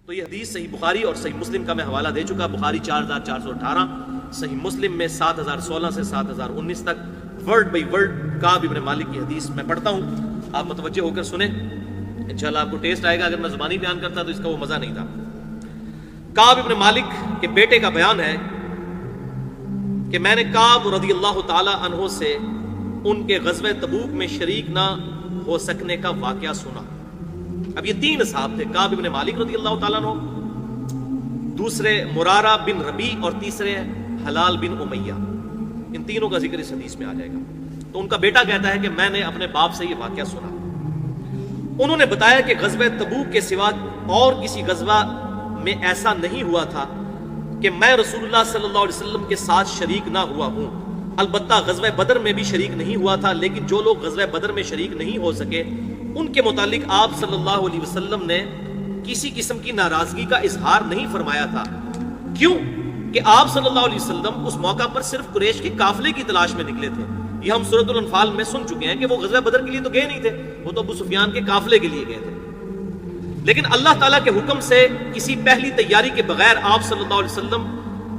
تو یہ حدیث صحیح بخاری اور صحیح مسلم کا میں حوالہ دے چکا. بخاری 4418، صحیح مسلم میں 7016 سے 7019 تک ورڈ بائی ورڈ کعب ابن مالک کی حدیث میں پڑھتا ہوں. آپ متوجہ ہو کر سنیں، انشاءاللہ آپ کو ٹیسٹ آئے گا. اگر میں زبانی بیان کرتا تو اس کا وہ مزہ نہیں تھا. کعب ابن مالک کے بیٹے کا بیان ہے کہ میں نے کعب رضی اللہ تعالی عنہ سے ان کے غزوہ تبوک میں شریک نہ ہو سکنے کا واقعہ سنا. اب یہ تین اصحاب تھے، کعب ابن مالک رضی اللہ تعالیٰ عنہ، دوسرے مرارہ بن ربیع اور تیسرے حلال بن امیہ. ان تینوں کا ذکر اس حدیث میں آ جائے گا. تو ان کا بیٹا کہتا ہے کہ میں نے اپنے باپ سے یہ واقعہ سنا. انہوں نے بتایا کہ غزوہ تبوک کے سوا اور کسی غزوہ میں ایسا نہیں ہوا تھا کہ میں رسول اللہ صلی اللہ علیہ وسلم کے ساتھ شریک نہ ہوا ہوں. البتہ غزوہ بدر میں بھی شریک نہیں ہوا تھا، لیکن جو لوگ غزوہ بدر میں شریک نہیں ہو سکے ان کے متعلق آپ صلی اللہ علیہ وسلم نے کسی قسم کی ناراضگی کا اظہار نہیں فرمایا تھا. کیوں کہ آپ صلی اللہ علیہ وسلم اس موقع پر صرف قریش کے قافلے کی تلاش میں نکلے تھے. یہ ہم سورۃ الانفال میں سن چکے ہیں کہ وہ غزوہ بدر کے لیے تو گئے نہیں تھے، وہ تو ابو سفیان کے قافلے کے لیے گئے تھے. لیکن اللہ تعالیٰ کے حکم سے کسی پہلی تیاری کے بغیر آپ صلی اللہ علیہ وسلم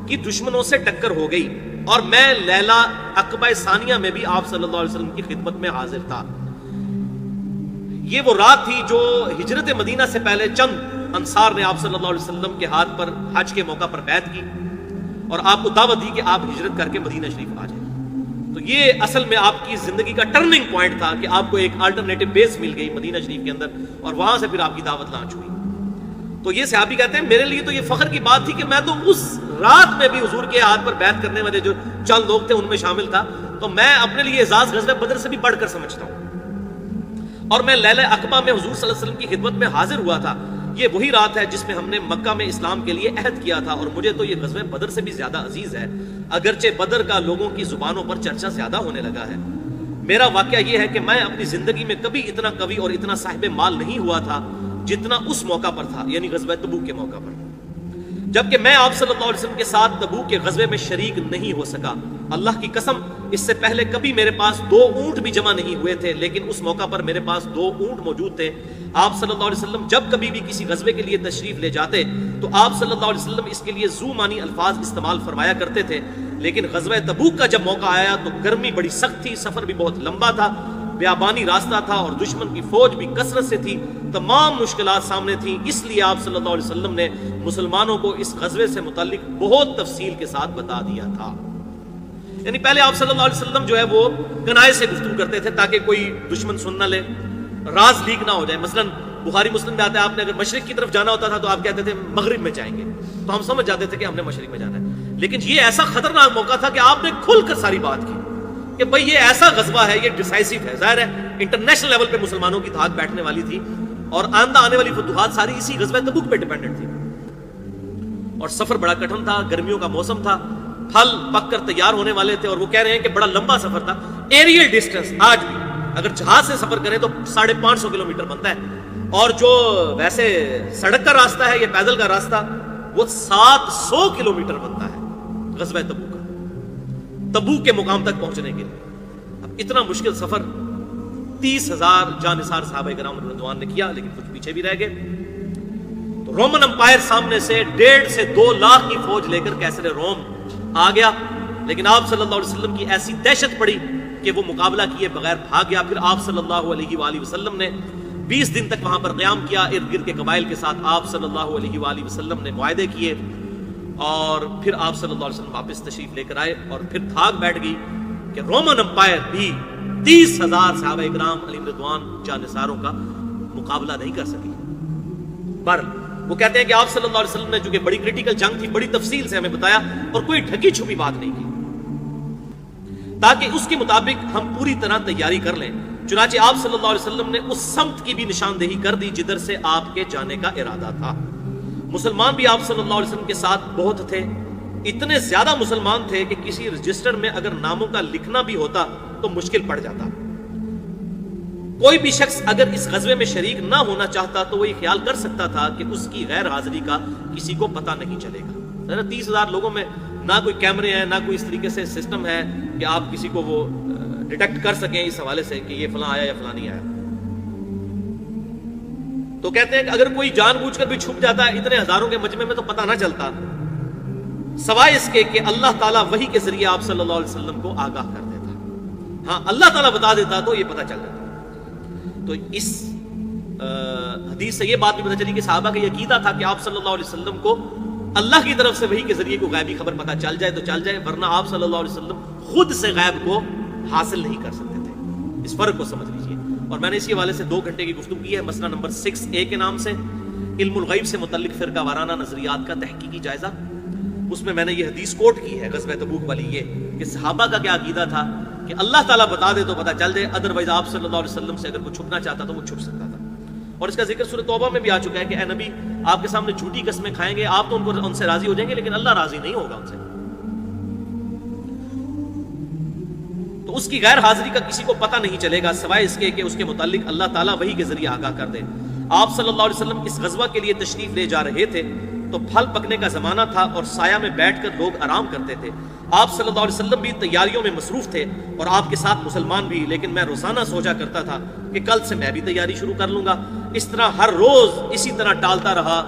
کی دشمنوں سے ٹکر ہو گئی اور میں لیلہ عقبہ ثانیہ میں بھی آپ صلی اللہ علیہ وسلم کی خدمت میں حاضر تھا. یہ وہ رات تھی جو ہجرت مدینہ سے پہلے چند انصار نے آپ صلی اللہ علیہ وسلم کے ہاتھ پر حج کے موقع پر بیعت کی اور آپ کو دعوت دی کہ آپ ہجرت کر کے مدینہ شریف آ جائیں. تو یہ اصل میں آپ کی زندگی کا ٹرننگ پوائنٹ تھا کہ آپ کو ایک الٹرنیٹو بیس مل گئی مدینہ شریف کے اندر، اور وہاں سے پھر آپ کی دعوت لانچ ہوئی. تو یہ صحابی کہتے ہیں میرے لیے تو یہ فخر کی بات تھی کہ میں تو اس رات میں بھی حضور کے ہاتھ پر بیعت کرنے والے جو چند لوگ تھے ان میں شامل تھا. تو میں اپنے لیے اعزاز غزوہ بدر سے بھی بڑھ کر سمجھتا ہوں. اور میں لیلہ عقبہ میں حضور صلی اللہ علیہ وسلم کی خدمت میں حاضر ہوا تھا. یہ وہی رات ہے جس میں ہم نے مکہ میں اسلام کے لیے عہد کیا تھا، اور مجھے تو یہ غزوہ بدر سے بھی زیادہ عزیز ہے، اگرچہ بدر کا لوگوں کی زبانوں پر چرچا زیادہ ہونے لگا ہے. میرا واقعہ یہ ہے کہ میں اپنی زندگی میں کبھی اتنا قوی اور اتنا صاحب مال نہیں ہوا تھا جتنا اس موقع پر تھا، یعنی غزوہ تبوک کے موقع پر. جبکہ میں آپ صلی اللہ علیہ وسلم کے ساتھ تبوک کے غزوے میں شریک نہیں ہو سکا. اللہ کی قسم اس سے پہلے کبھی میرے پاس 2 اونٹ بھی جمع نہیں ہوئے تھے، لیکن اس موقع پر میرے پاس 2 اونٹ موجود تھے. آپ صلی اللہ علیہ وسلم جب کبھی بھی کسی غزوے کے لیے تشریف لے جاتے تو آپ صلی اللہ علیہ وسلم اس کے لیے ذو معنی الفاظ استعمال فرمایا کرتے تھے. لیکن غزوہ تبوک کا جب موقع آیا تو گرمی بڑی سخت تھی، سفر بھی بہت لمبا تھا، بیابانی راستہ تھا اور دشمن کی فوج بھی کثرت سے تھی، تمام مشکلات سامنے تھیں. اس لیے آپ صلی اللہ علیہ وسلم نے مسلمانوں کو اس غزوے سے متعلق بہت تفصیل کے ساتھ بتا دیا تھا. یعنی پہلے آپ صلی اللہ علیہ وسلم جو ہے وہ کنائے سے گفتگو کرتے تھے تاکہ کوئی دشمن سن نہ لے، راز لیک نہ ہو جائے. مثلا بخاری مسلم میں آتا ہے آپ نے اگر مشرق کی طرف جانا ہوتا تھا تو آپ کہتے تھے مغرب میں جائیں گے، تو ہم سمجھ جاتے تھے کہ ہم نے مشرق میں جانا ہے. لیکن یہ ایسا خطرناک موقع تھا کہ آپ نے کھل کر ساری بات کی کہ بھئی یہ ایسا غزوہ ہے، یہ ڈیسائسو ہے. ظاہر ہے انٹرنیشنل لیول پہ مسلمانوں کی دھاک بیٹھنے والی تھی اور آئندہ آنے والی فتوحات ساری اسی غزوہ تبوک پہ ڈیپینڈنٹ تھی. اور سفر بڑا کٹھن تھا، گرمیوں کا موسم تھا، پھل پک کر تیار ہونے والے تھے، اور وہ کہہ رہے ہیں کہ بڑا لمبا سفر تھا. ایریل ڈسٹنس آج بھی اگر جہاز سے سفر کریں تو 550 کلومیٹر بنتا ہے، اور جو ویسے سڑک کا راستہ ہے یا پیدل کا راستہ وہ 700 کلومیٹر بنتا ہے غزوہ تبوک کا، تبوک کے مقام تک پہنچنے کے لیے. اب اتنا مشکل سفر 30,000 جانثار صحابہ کرام رضوان نے کیا، لیکن کچھ پیچھے بھی رہ گئے. تو رومن امپائر سامنے سے 1.5 سے 2 لاکھ کی فوج لے کر کیسر روم آ گیا، لیکن آپ صلی اللہ علیہ وسلم کی ایسی دہشت پڑی کہ وہ مقابلہ کیے بغیر بھاگ گیا. پھر آپ صلی اللہ علیہ وآلہ وسلم نے 20 دن تک وہاں پر قیام کیا، ارد گرد کے قبائل کے ساتھ آپ صلی اللہ علیہ وآلہ وسلم نے معاہدے کیے، اور پھر آپ صلی اللہ علیہ وسلم واپس تشریف لے کر آئے. اور پھر دھاک بیٹھ گئی کہ رومن امپائر بھی 30,000 صحابہ اکرام علیہم رضوان جانثاروں کا مقابلہ نہیں کر سکی. پر وہ کہتے ہیں کہ آپ صلی اللہ علیہ وسلم نے چونکہ بڑی کریٹیکل جنگ تھی، بڑی تفصیل سے ہمیں بتایا اور کوئی ڈھکی چھپی بات نہیں کی تاکہ اس کے مطابق ہم پوری طرح تیاری کر لیں. چنانچہ آپ صلی اللہ علیہ وسلم نے اس سمت کی بھی نشاندہی کر دی جدھر سے آپ کے جانے کا ارادہ تھا. مسلمان بھی آپ صلی اللہ علیہ وسلم کے ساتھ بہت تھے، اتنے زیادہ مسلمان تھے کہ کسی رجسٹر میں اگر ناموں کا لکھنا بھی ہوتا تو مشکل پڑ جاتا. کوئی بھی شخص اگر اس غزوے میں شریک نہ ہونا چاہتا تو وہ یہ خیال کر سکتا تھا کہ اس کی غیر حاضری کا کسی کو پتہ نہیں چلے گا. 30,000 لوگوں میں نہ کوئی کیمرے ہیں، نہ کوئی اس طریقے سے سسٹم ہے کہ آپ کسی کو وہ ڈیٹیکٹ کر سکیں اس حوالے سے کہ یہ فلاں آیا یا فلاں نہیں آیا. تو کہتے ہیں کہ اگر کوئی جان بوجھ کر بھی چھپ جاتا ہے اتنے ہزاروں کے مجمع میں تو پتہ نہ چلتا، سوائے اس کے کہ اللہ تعالیٰ وحی کے ذریعے آپ صلی اللہ علیہ وسلم کو آگاہ کر دیتا۔ ہاں اللہ تعالیٰ بتا دیتا تو یہ پتہ چل جاتا۔ تو اس حدیث سے یہ بات بھی پتہ چلی کہ صحابہ کا یہ عقیدہ تھا کہ آپ صلی اللہ علیہ وسلم کو اللہ کی طرف سے وحی کے ذریعے کو غیبی خبر پتہ چل جائے تو چل جائے، ورنہ آپ صلی اللہ علیہ وسلم خود سے غیب کو حاصل نہیں کر سکتے تھے۔ اس فرق کو سمجھ لیجئے۔ اور میں نے اسی حوالے سے 2 گھنٹے کی گفتگو کی ہے، مسئلہ نمبر 6A کے نام سے علم الغیب سے متعلق فرقہ وارانہ نظریات کا تحقیقی جائزہ۔ اس میں نے یہ حدیث کوٹ کی ہے غزوہ تبوک والی، یہ کہ صحابہ کا کیا عقیدہ تھا کہ اللہ تعالیٰ بتا دے تو پتہ چل جائے، ادروائز آپ صلی اللہ علیہ وسلم سے اگر کوئی چھپنا چاہتا تو وہ چھپ سکتا تھا۔ اور اس کا ذکر سورہ توبہ میں بھی آ چکا ہے کہ اے نبی آپ کے سامنے جھوٹی قسمیں کھائیں گے، آپ تو ان سے راضی ہو جائیں گے لیکن اللہ راضی نہیں ہوگا ان سے۔ تو اس کی غیر حاضری کا کسی کو پتہ نہیں چلے گا سوائے اس کے کہ اس کے متعلق اللہ تعالیٰ وحی کے ذریعے آگاہ کر دے۔ آپ صلی اللہ علیہ وسلم اس غزوہ کے لیے تشریف لے جا رہے تھے تو پھل پکنے کا زمانہ تھا اور سایہ میں بیٹھ کر لوگ آرام کرتے تھے۔ آپ صلی اللہ علیہ وسلم بھی تیاریوں میں مصروف تھے اور آپ کے ساتھ مسلمان بھی، لیکن میں روزانہ سوچا کرتا تھا کہ کل سے میں بھی تیاری شروع کر لوں گا۔ اس طرح ہر روز اسی طرح ٹالتا رہا۔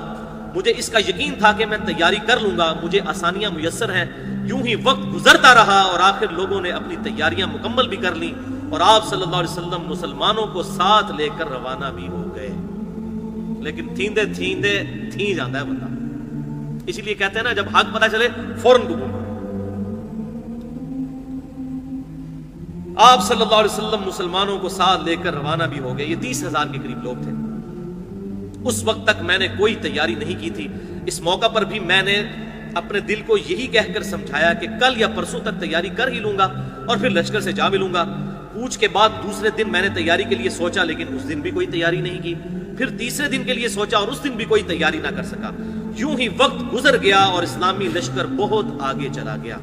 مجھے اس کا یقین تھا کہ میں تیاری کر لوں گا، مجھے آسانیاں میسر ہیں۔ یوں ہی وقت گزرتا رہا اور آخر لوگوں نے اپنی تیاریاں مکمل بھی کر لیں اور آپ صلی اللہ علیہ وسلم مسلمانوں کو ساتھ لے کر روانہ بھی ہو گئے۔ لیکن تھیندے تھیں جاتا ہے بندہ، اسی لیے کہتے ہیں نا جب حق پتہ چلے فوراً قبول کرو۔ آپ صلی اللہ علیہ وسلم مسلمانوں کو ساتھ لے کر روانہ بھی ہو گئے۔ یہ 30,000 کے قریب لوگ تھے۔ اس وقت تک میں نے کوئی تیاری نہیں کی تھی۔ اس موقع پر بھی میں نے اپنے دل کو یہی کہہ کر سمجھایا کہ کل یا پرسوں تک تیاری کر ہی لوں گا اور پھر لشکر سے جا ملوں گا۔ کوچ کے بعد دوسرے دن میں نے تیاری کے لیے سوچا لیکن اس دن بھی کوئی تیاری نہیں کی۔ پھر تیسرے دن کے لیے سوچا اور اس دن بھی کوئی تیاری نہ کر سکا۔ یوں ہی وقت گزر گیا اور اسلامی لشکر بہت آگے چلا گیا۔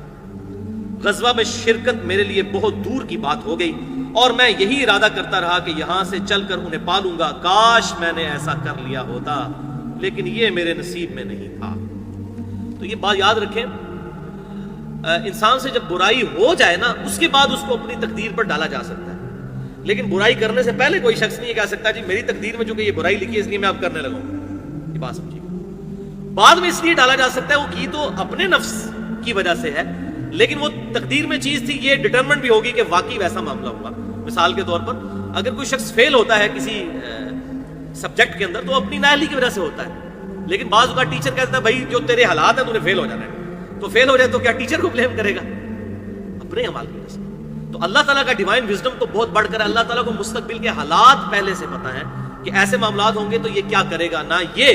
غزوہ میں شرکت میرے لیے بہت دور کی بات ہو گئی اور میں یہی ارادہ کرتا رہا کہ یہاں سے چل کر انہیں پالوں گا۔ کاش میں نے ایسا کر لیا ہوتا، لیکن یہ میرے نصیب میں نہیں تھا۔ تو یہ بات یاد رکھیں، انسان سے جب برائی ہو جائے نا اس کے بعد اس کو اپنی تقدیر پر ڈالا جا سکتا ہے، لیکن برائی کرنے سے پہلے کوئی شخص نہیں کہہ سکتا جی میری تقدیر میں جو کہ یہ برائی لکھی ہے اس لیے میں اب کرنے لگا ہوں۔ یہ بات سمجھیے، بعد میں اس لیے ڈالا جا سکتا ہے وہ کی تو اپنے نفس کی وجہ سے ہے، لیکن وہ تقدیر میں چیز تھی، یہ ڈٹرمنٹ بھی ہوگی کہ واقعی ویسا معاملہ ہوا۔ مثال کے طور پر اگر کوئی شخص فیل ہوتا ہے کسی سبجیکٹ کے اندر تو اپنی نااہلی کی وجہ سے ہوتا ہے، لیکن بعض اوقات ٹیچر کہتا ہے بھائی جو تیرے حالات ہیں تو نے فیل ہو جانا ہے، تو فیل ہو جائے تو کیا ٹیچر کو بلیم کرے گا؟ اپنے اعمال کی وجہ سے۔ تو اللہ تعالیٰ کا ڈیوائن وزڈم تو بہت بڑھ کر اللہ تعالیٰ کو مستقبل کے حالات پہلے سے پتہ ہے کہ ایسے معاملات ہوں گے تو یہ کیا کرے گا، نہ یہ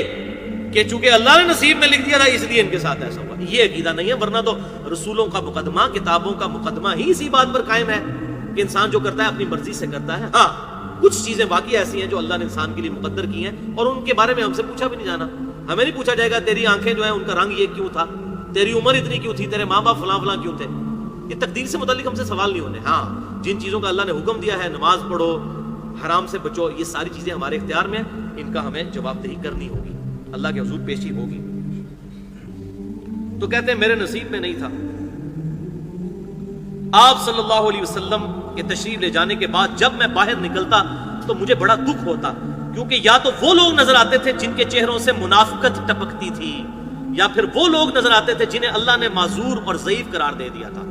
کہ چونکہ اللہ نے نصیب میں لکھ دیا تھا اس لیے ان کے ساتھ ایسا ہوا۔ یہ عقیدہ نہیں ہے، ورنہ تو رسولوں کا مقدمہ، کتابوں کا مقدمہ ہی اسی بات پر قائم ہے کہ انسان جو کرتا ہے اپنی مرضی سے کرتا ہے۔ ہاں کچھ چیزیں واقعی ایسی ہیں جو اللہ نے انسان کے لیے مقدر کی ہیں اور ان کے بارے میں ہم سے پوچھا بھی نہیں جانا۔ ہمیں نہیں پوچھا جائے گا تیری آنکھیں جو ہیں ان کا رنگ یہ کیوں تھا، تیری عمر اتنی کیوں تھی، تیرے ماں باپ فلاں فلاں کیوں تھے۔ یہ تقدیر سے متعلق ہم سے سوال نہیں ہونے۔ ہاں جن چیزوں کا اللہ نے حکم دیا ہے، نماز پڑھو، حرام سے بچو، یہ ساری چیزیں ہمارے اختیار میں ہیں، ان کا ہمیں جواب دہی کرنی ہوگی، اللہ کے حضور پیشی ہوگی۔ تو کہتے ہیں میرے نصیب میں نہیں تھا۔ آپ صلی اللہ علیہ وسلم کے تشریف لے جانے کے بعد جب میں باہر نکلتا تو مجھے بڑا دکھ ہوتا، کیونکہ یا تو وہ لوگ نظر آتے تھے جن کے چہروں سے منافقت ٹپکتی تھی، یا پھر وہ لوگ نظر آتے تھے جنہیں اللہ نے معذور اور ضعیف قرار دے دیا تھا۔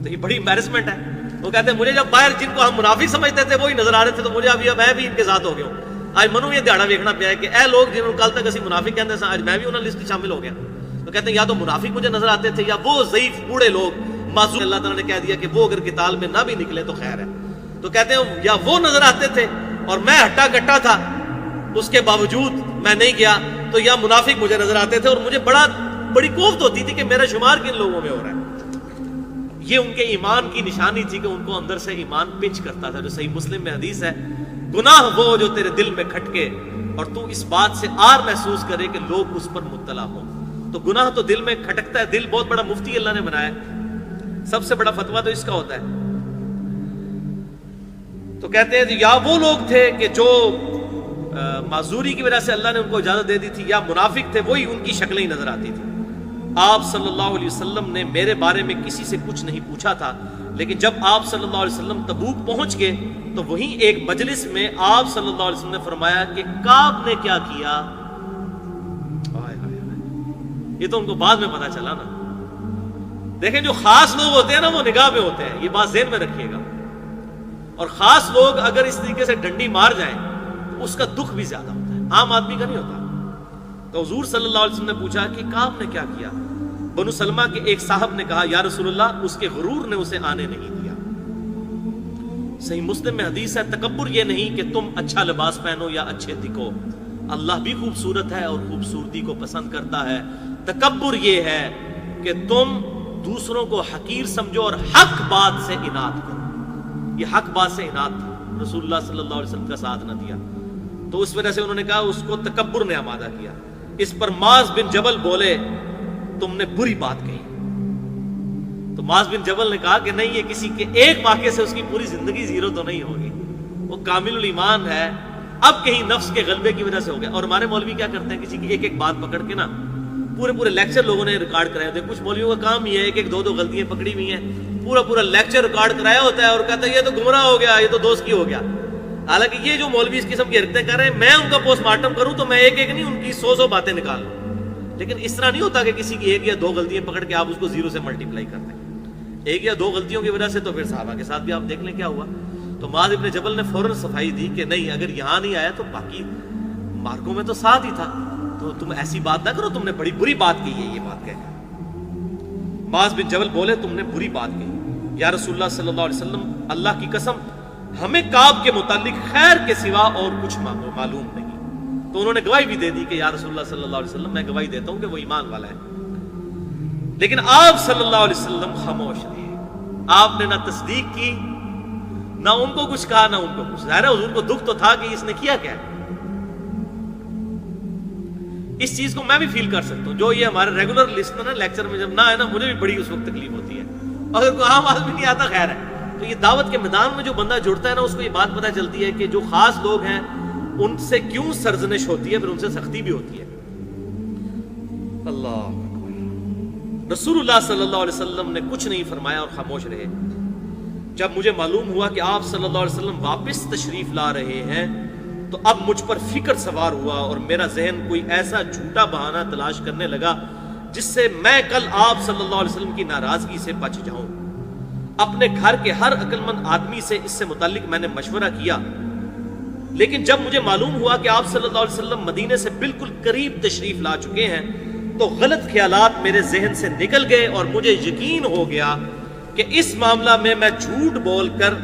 تو یہ بڑی امبیرسمنٹ ہے۔ وہ کہتے ہیں مجھے جب باہر جن کو ہم منافق سمجھتے تھے وہی نظر آ رہے تھے تو مجھے ابھی میں بھی ان کے ساتھ ہو گیا ہوں۔ آج منو یہ دیہڑا دیکھنا پیا ہے کہ اے لوگ جنہوں کل تک اسی منافق کہتے ہیں آج میں بھی انہوں لسٹ شامل ہو گیا۔ تو کہتے ہیں یا تو منافق مجھے نظر آتے تھے یا وہ ضعیف بوڑھے لوگ معذور، اللہ تعالیٰ نے کہہ دیا کہ وہ اگر قتال میں نہ بھی نکلے تو خیر ہے۔ تو کہتے ہیں یا وہ نظر آتے تھے اور میں ہٹا کٹا تھا اس کے باوجود میں نہیں گیا، تو یا منافق مجھے نظر آتے تھے اور مجھے بڑی کوفت ہوتی تھی کہ میرا شمار کن لوگوں میں ہو رہا ہے۔ یہ ان کے ایمان کی نشانی تھی کہ ان کو اندر سے ایمان پنچ کرتا تھا۔ جو صحیح مسلم میں حدیث ہے، گناہ وہ جو تیرے دل میں کھٹکے اور تو اس بات سے آر محسوس کرے کہ لوگ اس پر مطلع ہوں۔ تو گناہ تو دل میں کھٹکتا ہے، دل بہت بڑا مفتی اللہ نے بنایا ہے، سب سے بڑا فتویٰ تو اس کا ہوتا ہے۔ تو کہتے ہیں یا وہ لوگ تھے کہ جو معذوری کی وجہ سے اللہ نے ان کو اجازت دے دی تھی، یا منافق تھے وہی ان کی شکلیں ہی نظر آتی تھی۔ آپ صلی اللہ علیہ وسلم نے میرے بارے میں کسی سے کچھ نہیں پوچھا تھا، لیکن جب آپ صلی اللہ علیہ وسلم تبوک پہنچ گئے تو وہیں ایک مجلس میں آپ صلی اللہ علیہ وسلم نے فرمایا کہ کعب نے کیا کیا. یہ تو ان کو بعد میں پتا چلا نا. دیکھیں جو خاص لوگ ہوتے ہیں نا وہ نگاہ میں ہوتے ہیں, یہ بات ذہن میں رکھیے گا. اور خاص لوگ اگر اس طریقے سے ڈنڈی مار جائیں تو اس کا دکھ بھی زیادہ ہوتا ہے, عام آدمی کا نہیں ہوتا. تو حضور صلی اللہ علیہ وسلم نے پوچھا کہ کعب نے کیا کیا؟ بنو سلمہ کے ایک صاحب نے کہا یا رسول اللہ اس کے غرور نے اسے آنے نہیں دیا. صحیح مسلم میں حدیث ہے, تکبر یہ نہیں کہ تم اچھا لباس پہنو یا اچھے دکھو, اللہ بھی خوبصورت ہے اور خوبصورتی کو پسند کرتا ہے. تکبر یہ ہے کہ تم دوسروں کو حقیر سمجھو اور حق بات سے اناد کرو. یہ حق بات سے اناد تھا, رسول اللہ صلی اللہ علیہ وسلم کا ساتھ نہ دیا. تو اس وجہ سے انہوں نے کہا اس کو تکبر نے آمادہ کیا. اس پر معاذ بن جبل بولے تم نے بری بات کہی. تو معاذ بن جبل نے کہا کہ نہیں, یہ کسی کے ایک واقعے سے اس کی پوری زندگی زیرو تو نہیں ہوگی, وہ کامل الایمان ہے, اب کہیں نفس کے غلبے کی وجہ سے ہو گیا. اور ہمارے مولوی کیا کرتے ہیں, کسی کی ایک ایک بات پکڑ کے نا پورے لیکچر لوگوں نے ریکارڈ کرایا ہوتے ہیں. کچھ مولویوں کا کام ہی ہے ایک ایک دو غلطیاں پکڑی ہوئی ہیں, پورا لیکچر ریکارڈ کرایا ہوتا ہے اور کہتا ہے یہ تو گمراہ ہو گیا, یہ تو دوست کی ہو گیا. حالانکہ یہ جو مولوی اس قسم کی حرکتیں کر رہے ہیں, میں ان کا پوسٹ مارٹم کروں تو میں ایک ایک نہیں ان کی 100 باتیں نکال لوں. لیکن اس طرح نہیں ہوتا کہ کسی کی ایک یا دو غلطیاں پکڑ کے آپ اس کو زیرو سے ملٹیپلائی کرتے ہیں. ایک یا دو غلطیوں کی وجہ سے تو پھر صحابہ کے ساتھ بھی آپ دیکھ لیں کیا ہوا. تو معاذ ابن جبل نے فوراً صفائی دی کہ نہیں, اگر یہاں نہیں آیا تو باقی مارکوں میں تو ساتھ ہی تھا, تو تم ایسی بات نہ کرو, تم نے بڑی بری بات کی ہے. یہ بات کہہ گئے معاذ بن جبل بولے تم نے بری بات کہی. یا رسول اللہ صلی اللہ علیہ وسلم, اللہ کی قسم ہمیں کعب کے متعلق خیر کے سوا اور کچھ معلوم نہیں. تو انہوں نے گواہی بھی دے دی کہ یا رسول اللہ صلی اللہ علیہ وسلم میں گواہی دیتا ہوں کہ وہ ایمان والا ہے. لیکن آپ صلی اللہ علیہ وسلم خاموش رہے. آپ نے نہ تصدیق کی, نہ ان کو کچھ کہا, نہ ان کو کچھ. ظاہر ہے حضور کو دکھ تو تھا کہ اس نے کیا کیا. اس چیز کو میں بھی فیل کر سکتا ہوں. جو یہ ہمارے ریگولر لسنر ہے لیکچر میں جب نہ آئے نا, مجھے بھی بڑی اس وقت تکلیف ہوتی ہے. اگر کوئی عام آدمی نہیں آتا خیر ہے. تو یہ دعوت کے میدان میں جو بندہ جڑتا ہے نا, اس کو یہ بات پتہ چلتی ہے کہ جو خاص لوگ ہیں ان سے کیوں سرزنش ہوتی ہے, پھر ان سے سختی بھی ہوتی ہے. اللہ اکبر. رسول اللہ صلی اللہ علیہ وسلم نے کچھ نہیں فرمایا اور خاموش رہے. جب مجھے معلوم ہوا کہ آپ صلی اللہ علیہ وسلم واپس تشریف لا رہے ہیں تو اب مجھ پر فکر سوار ہوا اور میرا ذہن کوئی ایسا جھوٹا بہانہ تلاش کرنے لگا جس سے میں کل آپ صلی اللہ علیہ وسلم کی ناراضگی سے بچ جاؤں. اپنے گھر کے ہر عقل مند آدمی سے اس سے متعلق میں نے مشورہ کیا, لیکن جب مجھے معلوم ہوا کہ آپ صلی اللہ علیہ وسلم مدینے سے بالکل قریب تشریف لا چکے ہیں تو غلط خیالات میرے ذہن سے نکل گئے اور مجھے یقین ہو گیا کہ اس معاملہ میں جھوٹ بول کر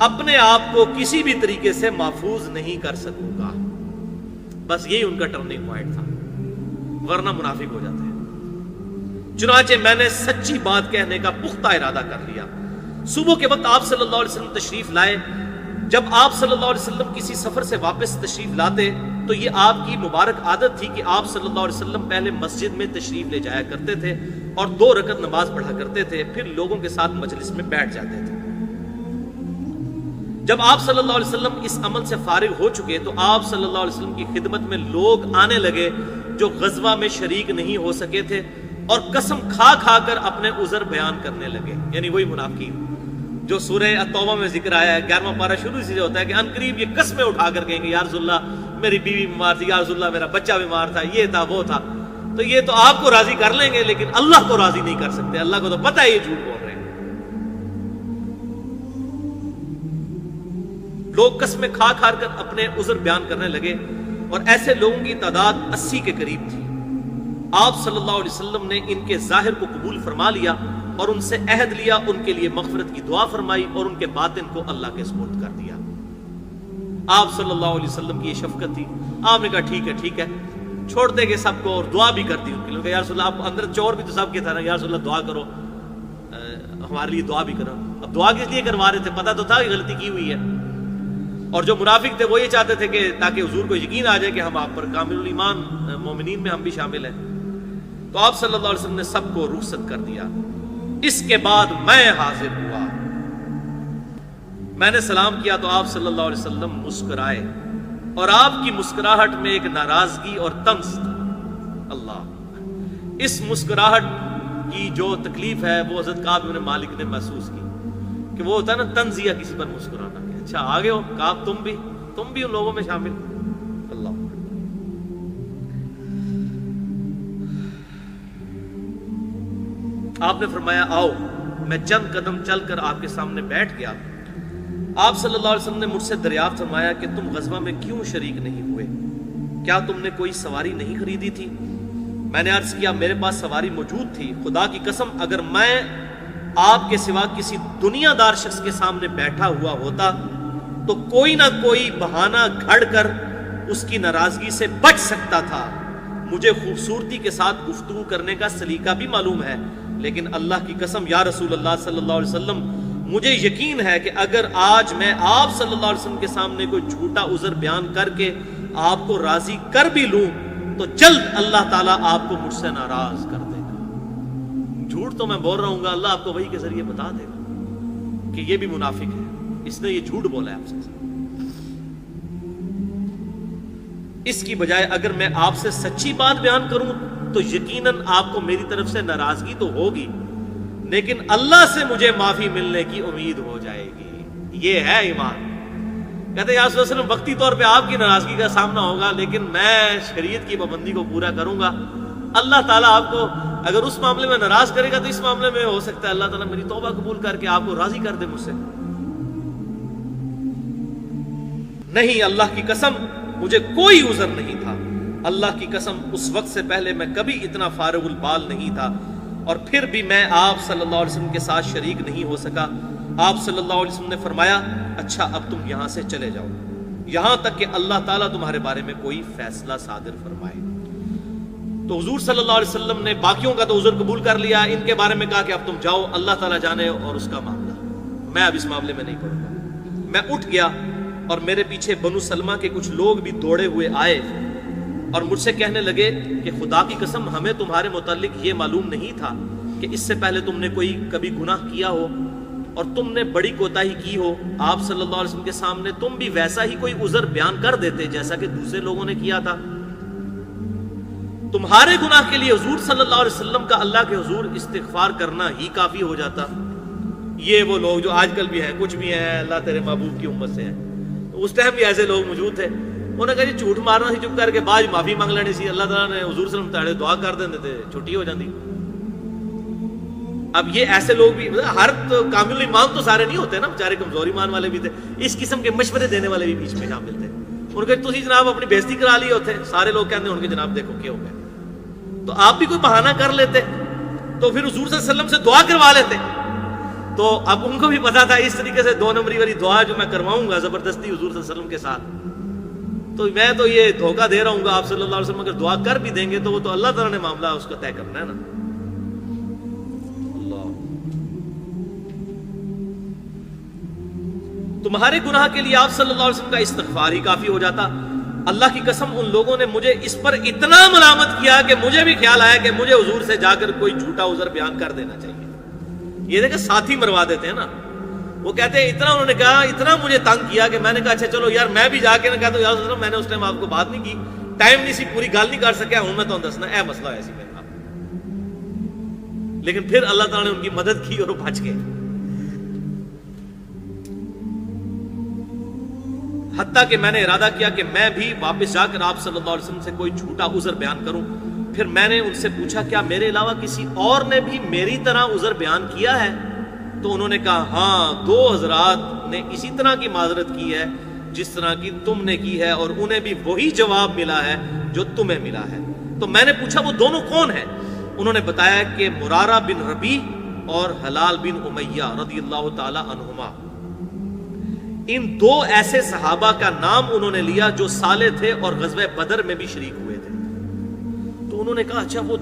اپنے آپ کو کسی بھی طریقے سے محفوظ نہیں کر سکوں گا. بس یہی ان کا ٹرننگ پوائنٹ تھا, ورنہ منافق ہو جاتے ہیں. چنانچہ میں نے سچی بات کہنے کا پختہ ارادہ کر لیا. صبح کے وقت آپ صلی اللہ علیہ وسلم تشریف لائے. جب آپ صلی اللہ علیہ وسلم کسی سفر سے واپس تشریف لاتے تو یہ آپ کی مبارک عادت تھی کہ آپ صلی اللہ علیہ وسلم پہلے مسجد میں تشریف لے جایا کرتے تھے اور 2 رکعت نماز پڑھا کرتے تھے, پھر لوگوں کے ساتھ مجلس میں بیٹھ جاتے تھے. جب آپ صلی اللہ علیہ وسلم اس عمل سے فارغ ہو چکے تو آپ صلی اللہ علیہ وسلم کی خدمت میں لوگ آنے لگے جو غزوہ میں شریک نہیں ہو سکے تھے اور قسم کھا کھا کر اپنے عذر بیان کرنے لگے. یعنی وہی منافقین جو سورہ التوبہ میں ذکر آیا ہے, 11واں پارہ شروع سے ہوتا ہے کہ ان قریب یہ قسمیں اٹھا کر کہیں گے یا رسول اللہ میری بیوی بیمار تھی, یا رسول اللہ میرا بچہ بیمار تھا, یہ تھا وہ تھا. تو یہ تو آپ کو راضی کر لیں گے لیکن اللہ کو راضی نہیں کر سکتے. اللہ کو تو پتہ ہے یہ جھوٹ بول رہے ہیں. لوگ قسمیں کھا کھا کر اپنے عذر بیان کرنے لگے اور ایسے لوگوں کی تعداد 80 کے قریب تھی. آپ صلی اللہ علیہ وسلم نے ان کے ظاہر کو قبول فرما لیا اور ان سے عہد لیا, ان کے لیے مغفرت کی دعا فرمائی اور ان کے باطن کو اللہ کے سپرد کر دیا. آپ صلی اللہ علیہ وسلم کی یہ شفقت تھی. آپ نے کہا ٹھیک ہے چھوڑ دیں گے سب کو, اور دعا بھی کر دی ان کے لیے. یا رسول اللہ آپ اندر چور بھی تو سب کے تھا نا, یا رسول اللہ دعا کرو, ہمارے لیے دعا بھی کرو. اب دعا کس لیے کروا رہے تھے, پتہ تو تھا کہ غلطی کی ہوئی ہے. اور جو منافق تھے وہ یہ چاہتے تھے کہ تاکہ حضور کو یقین آ جائے کہ ہم آپ پر کامل الایمان مومنین میں ہم بھی شامل ہیں. تو آپ صلی اللہ علیہ وسلم نے سب کو رخصت کر دیا. اس کے بعد میں حاضر ہوا, میں نے سلام کیا تو آپ صلی اللہ علیہ وسلم مسکرائے اور آپ کی مسکراہٹ میں ایک ناراضگی اور طنز تھا. اللہ, اس مسکراہٹ کی جو تکلیف ہے وہ حضرت کعب بن مالک نے محسوس کی. کہ وہ ہوتا ہے نا تنزیہ کسی پر مسکرانا کہ اچھا آگے ہو کعب تم بھی ان لوگوں میں شامل. اللہ آپ نے فرمایا آؤ. میں چند قدم چل کر آپ کے سامنے بیٹھ گیا. آپ صلی اللہ علیہ وسلم نے مجھ سے دریافت فرمایا کہ تم غزوہ میں کیوں شریک نہیں ہوئے؟ کیا تم نے کوئی سواری نہیں خریدی تھی؟ میں نے عرض کیا میرے پاس سواری موجود تھی. خدا کی قسم اگر میں آپ کے سوا کسی دنیا دار شخص کے سامنے بیٹھا ہوا ہوتا تو کوئی نہ کوئی بہانہ گھڑ کر اس کی ناراضگی سے بچ سکتا تھا. مجھے خوبصورتی کے ساتھ گفتگو کرنے کا سلیقہ بھی معلوم ہے، لیکن اللہ کی قسم یا رسول اللہ صلی اللہ علیہ وسلم مجھے یقین ہے کہ اگر آج میں آپ صلی اللہ علیہ وسلم کے سامنے کوئی جھوٹا عذر بیان کر کے آپ کو راضی کر بھی لوں تو جلد اللہ تعالیٰ آپ کو مجھ سے ناراض کر دے گا. جھوٹ تو میں بول رہا ہوں گا، اللہ آپ کو وحی کے ذریعے بتا دے گا کہ یہ بھی منافق ہے، اس نے یہ جھوٹ بولا ہے آپ سے. اس کی بجائے اگر میں آپ سے سچی بات بیان کروں تو یقیناً آپ کو میری طرف سے ناراضگی تو ہوگی، لیکن اللہ سے مجھے معافی ملنے کی امید ہو جائے گی. یہ ہے ایمان. کہتے ہیں یا رسول اللہ صلی اللہ علیہ وسلم وقتی طور پہ آپ کی ناراضگی کا سامنا ہوگا، لیکن میں شریعت کی پابندی کو پورا کروں گا. اللہ تعالیٰ آپ کو اگر اس معاملے میں ناراض کرے گا تو اس معاملے میں ہو سکتا ہے اللہ تعالیٰ میری توبہ قبول کر کے آپ کو راضی کر دے مجھ سے. نہیں، اللہ کی قسم مجھے کوئی عذر نہیں تھا. اللہ کی قسم اس وقت سے پہلے میں کبھی اتنا فارغ البال نہیں تھا، اور پھر بھی میں آپ صلی اللہ علیہ وسلم کے ساتھ شریک نہیں ہو سکا. آپ صلی اللہ علیہ وسلم نے فرمایا اچھا اب تم یہاں سے چلے جاؤ یہاں تک کہ اللہ تعالیٰ تمہارے بارے میں کوئی فیصلہ صادر فرمائے. تو حضور صلی اللہ علیہ وسلم نے باقیوں کا تو عذر قبول کر لیا، ان کے بارے میں کہا کہ اب تم جاؤ، اللہ تعالیٰ جانے اور اس کا معاملہ، میں اب اس معاملے میں نہیں پڑوں گا. میں اٹھ گیا اور میرے پیچھے بنو سلمہ کے کچھ لوگ بھی دوڑے ہوئے آئے اور مجھ سے کہنے لگے کہ خدا کی قسم ہمیں تمہارے متعلق یہ معلوم نہیں تھا کہ اس سے پہلے تم نے کبھی گناہ کیا ہو اور تم نے بڑی کوتاہی کی ہو. آپ صلی اللہ علیہ وسلم کے سامنے تم بھی ویسا ہی کوئی عذر بیان کر دیتے جیسا کہ دوسرے لوگوں نے کیا تھا. تمہارے گناہ کے لیے حضور صلی اللہ علیہ وسلم کا اللہ کے حضور استغفار کرنا ہی کافی ہو جاتا. یہ وہ لوگ جو آج کل بھی ہیں، کچھ بھی ہیں اللہ تیرے محبوب کی امت سے ہیں، تو اس ٹائم بھی ایسے لوگ موجود تھے. انہوں نے کہا جی جھوٹ مارنا سی چپ کر کے بعد معافی مانگ لینی سی، اللہ تعالیٰ نے حضور صلی اللہ علیہ وسلم دعا کر دیتے تھے، چھٹی ہو جاتی. اب یہ ایسے لوگ بھی، ہر کامل ایمان تو سارے نہیں ہوتے نا، بیچارے کمزور ایمان والے بھی تھے، اس قسم کے مشورے دینے والے بھی بیچ میں شامل تھے. ان کے تسی جناب اپنی بےزتی کرا لی ہوتے، سارے لوگ کہتے ہیں ان کے جناب دیکھو کیا ہو گیا، تو آپ بھی کوئی بہانہ کر لیتے تو پھر حضور صلی اللہ علیہ وسلم سے دعا کروا لیتے. تو اب ان کو بھی پتا تھا اس طریقے سے 2 نمبری والی دعا جو میں کرواؤں گا زبردستی حضور صلی اللہ علیہ وسلم کے ساتھ، تو میں تو یہ دھوکہ دے رہا ہوں گا. آپ صلی اللہ علیہ وسلم اگر دعا کر بھی دیں گے تو وہ تو اللہ تعالیٰ نے معاملہ اس کا طے کرنا ہے نا. تمہارے گناہ کے لیے آپ صلی اللہ علیہ وسلم کا استغفار ہی کافی ہو جاتا. اللہ کی قسم ان لوگوں نے مجھے اس پر اتنا ملامت کیا کہ مجھے بھی خیال آیا کہ مجھے حضور سے جا کر کوئی جھوٹا عذر بیان کر دینا چاہیے. یہ دیکھیں ساتھی مروا دیتے ہیں نا. وہ کہتے ہیں اتنا انہوں نے کہا، اتنا مجھے تنگ کیا کہ میں نے کہا اچھا چلو یار میں بھی جا کے نہ کہتا ہوں یار میں نے اس ٹائم آپ کو بات نہیں کی، ٹائم نہیں سی، پوری گل نہیں کر سکیا، ہوں میں تو دسنا اے مسئلہ ایسی میرے آپ. لیکن پھر اللہ تعالیٰ نے ان کی مدد کی اور وہ بچ گئے. حتیٰ کہ میں نے ارادہ کیا کہ میں بھی واپس جا کر آپ صلی اللہ علیہ وسلم سے کوئی جھوٹا عذر بیان کروں. پھر میں نے ان سے پوچھا کیا میرے علاوہ کسی اور نے بھی میری طرح عذر بیان کیا ہے؟ تو انہوں نے کہا ہاں 2 حضرات نے اسی طرح کی معذرت کی ہے جس طرح کی تم نے کی ہے، اور انہیں بھی وہی جواب ملا ہے جو تمہیں ملا ہے. تو میں نے پوچھا وہ دونوں کون ہیں؟ انہوں نے بتایا کہ مرارہ بن ربیع اور حلال بن امیہ رضی اللہ تعالی عنہما. ان 2 ایسے صحابہ کا نام انہوں نے لیا جو سالے تھے اور غزوہ بدر میں بھی شریک ہوئے تھے. تو انہوں نے کہا اچھا وہ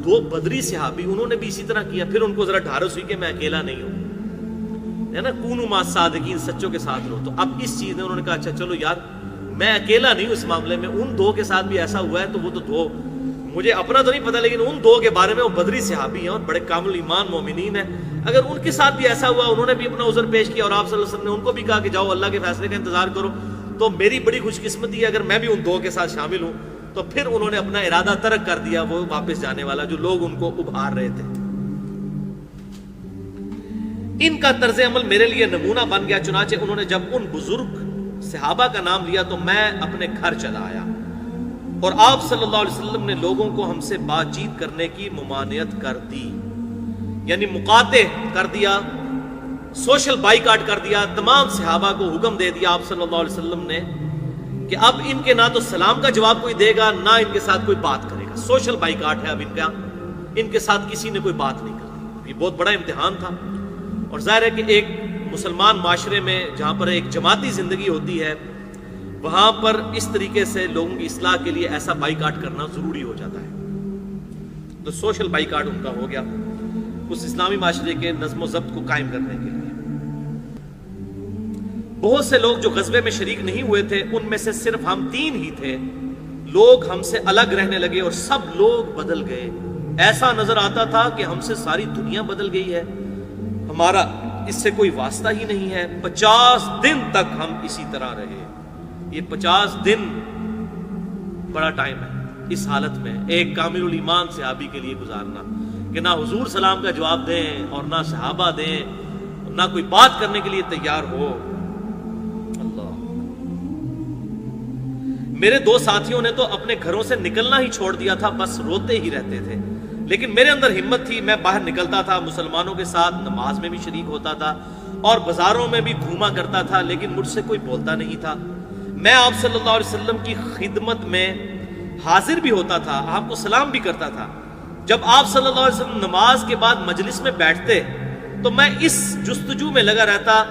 دو بدری صحابی، انہوں نے بھی اسی طرح کیا. پھر ان کو ذرا ڈھارس ہوئی کہ میں اکیلا نہیں ہوں، ہے نا، کونوا مع الصادقین، سچوں کے ساتھ رہو. تو اب اس چیز نے انہوں نے کہا اچھا چلو یار میں اکیلا نہیں ہوں اس معاملے میں، ان 2 کے ساتھ بھی ایسا ہوا ہے تو وہ تو 2 مجھے اپنا تو نہیں پتا، لیکن ان 2 کے بارے میں وہ بدری صحابی ہیں اور بڑے کامل ایمان مومنین ہیں، اگر ان کے ساتھ بھی ایسا ہوا، انہوں نے بھی اپنا عذر پیش کیا اور آپ صلی اللہ علیہ وسلم نے ان کو بھی کہا کہ جاؤ اللہ کے فیصلے کا انتظار کرو، تو میری بڑی خوش قسمتی ہے اگر میں بھی ان 2 کے ساتھ شامل ہوں. تو پھر انہوں نے اپنا ارادہ ترک کر دیا، وہ واپس جانے والا جو لوگ ان کو ابھار رہے تھے. ان کا طرز عمل میرے لیے نمونہ بن گیا، چنانچہ انہوں نے جب ان بزرگ صحابہ کا نام لیا تو میں اپنے گھر چلا آیا، اور آپ صلی اللہ علیہ وسلم نے لوگوں کو ہم سے بات چیت کرنے کی ممانعت کر دی، یعنی مقاطع کر دیا، سوشل بائیکاٹ کر دیا، تمام صحابہ کو حکم دے دیا آپ صلی اللہ علیہ وسلم نے کہ اب ان کے نہ تو سلام کا جواب کوئی دے گا، نہ ان کے ساتھ کوئی بات کرے گا، سوشل بائیکاٹ ہے اب ان کا، ان کے ساتھ کسی نے کوئی بات نہیں کرنی۔ یہ بہت بڑا امتحان تھا، اور ظاہر ہے کہ ایک مسلمان معاشرے میں جہاں پر ایک جماعتی زندگی ہوتی ہے وہاں پر اس طریقے سے لوگوں کی اصلاح کے لیے ایسا بائیکاٹ کرنا ضروری ہو جاتا ہے۔ تو سوشل بائیکاٹ ان کا ہو گیا اس اسلامی معاشرے کے نظم و ضبط کو قائم کرنے کے لیے۔ بہت سے لوگ جو غزوے میں شریک نہیں ہوئے تھے ان میں سے صرف ہم 3 ہی تھے، لوگ ہم سے الگ رہنے لگے اور سب لوگ بدل گئے، ایسا نظر آتا تھا کہ ہم سے ساری دنیا بدل گئی ہے، ہمارا اس سے کوئی واسطہ ہی نہیں ہے۔ 50 دن تک ہم اسی طرح رہے۔ یہ 50 دن بڑا ٹائم ہے اس حالت میں ایک کامل الایمان صحابی کے لیے گزارنا، کہ نہ حضور سلام کا جواب دیں اور نہ صحابہ دیں، نہ کوئی بات کرنے کے لیے تیار ہو۔ اللہ، میرے 2 ساتھیوں نے تو اپنے گھروں سے نکلنا ہی چھوڑ دیا تھا، بس روتے ہی رہتے تھے، لیکن میرے اندر ہمت تھی، میں باہر نکلتا تھا، مسلمانوں کے ساتھ نماز میں بھی شریک ہوتا تھا اور بازاروں میں بھی گھوما کرتا تھا، لیکن مجھ سے کوئی بولتا نہیں تھا۔ میں آپ صلی اللہ علیہ وسلم کی خدمت میں حاضر بھی ہوتا تھا، آپ کو سلام بھی کرتا تھا۔ جب آپ صلی اللہ علیہ وسلم نماز کے بعد مجلس میں بیٹھتے تو میں اس جستجو میں لگا رہتا